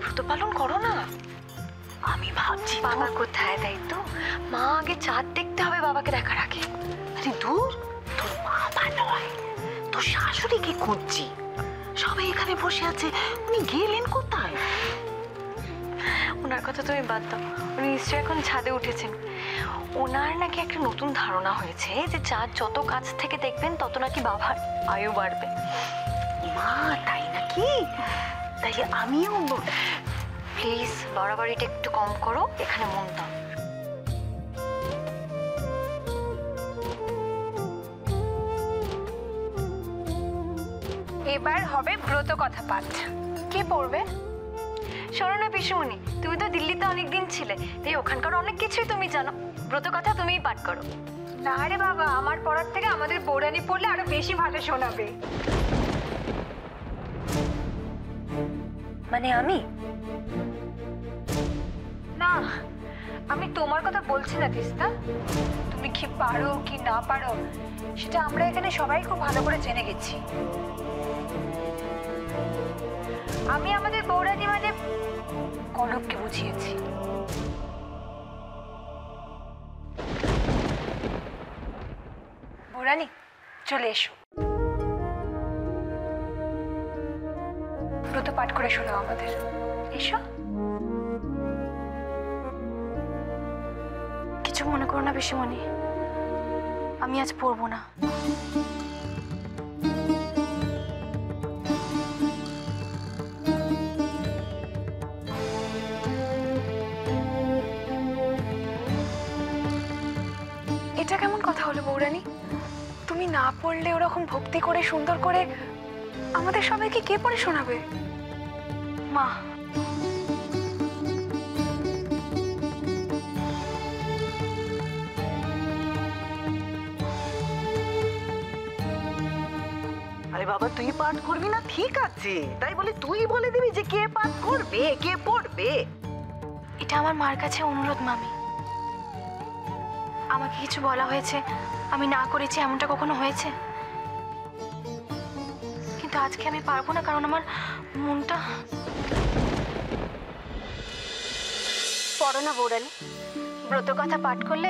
ব্রত পালন করো না। আমি ভাবছি বাবা কোথায়, তাই তো মা আগে চাঁদ দেখতে হবে বাবাকে দেখার আগে। আরে দূর, তোর মা নয়, তোর শাশুড়িকে খুঁজছি। সবাই এখানে বসে আছে, উনি গেলেন কোথায়? ওনার কথা তুমি বাদ দাও, উনি নিশ্চয়ই এখন ছাদে উঠেছেন। ওনার নাকি একটা নতুন ধারণা হয়েছে যে চাঁদ যত কাছ থেকে দেখবেন তত নাকি বাবার আয়ু বাড়বে। মা তাই নাকি? তাইলে আমিও প্লিজ বাড়াবাড়িটা একটু কম করো, এখানে মন দাও। এবার হবে ব্রত কথা পাঠ। কে পড়বে? শোনো না পিসুমণি, তুমি তো দিল্লিতে অনেকদিন ছিলে, তাই ওখানকার অনেক কিছুই তুমি জানো। ব্রত কথা তুমিই পাঠ করো। না রে বাবা, আমার পড়ার থেকে আমাদের বৌরানী পড়লে আরো বেশি ভালো শোনাবে। মানে আমি? না, আমি তোমার কথা বলছি না তিস্তা। তুমি কি পারো কি না পারো সেটা আমরা এখানে সবাই খুব ভালো করে জেনে গেছি। আমি আমাদের বৌরানী মানে কনককে বুঝিয়েছি। বৌরানী চলে এসো, ব্রত পাঠ করে শোনাও আমাদের। এসো। কিছু মনে করো না পিসুমণি, আমি আজ পড়বো না। এটা কেমন কথা হলো বৌরানী? তুমি না পড়লে ওরকম ভক্তি করে সুন্দর করে আমাদের সবাইকে কে পড়ে শোনাবে? মা, আরে বাবা, তুই পাঠ করবি না ঠিক আছে, তাই বলে তুই বলে দিবি যে কে পাঠ করবে কে পড়বে? এটা আমার মার কাছে অনুরোধ মামি। আমাকে কিছু বলা হয়েছে, আমি না করেছি এমনটা কখনো হয়েছে? কিন্তু আজকে আমি পারবো না, কারণ আমার মনটা। পড়ো না বৌরানী, ব্রত কথা পাঠ করলে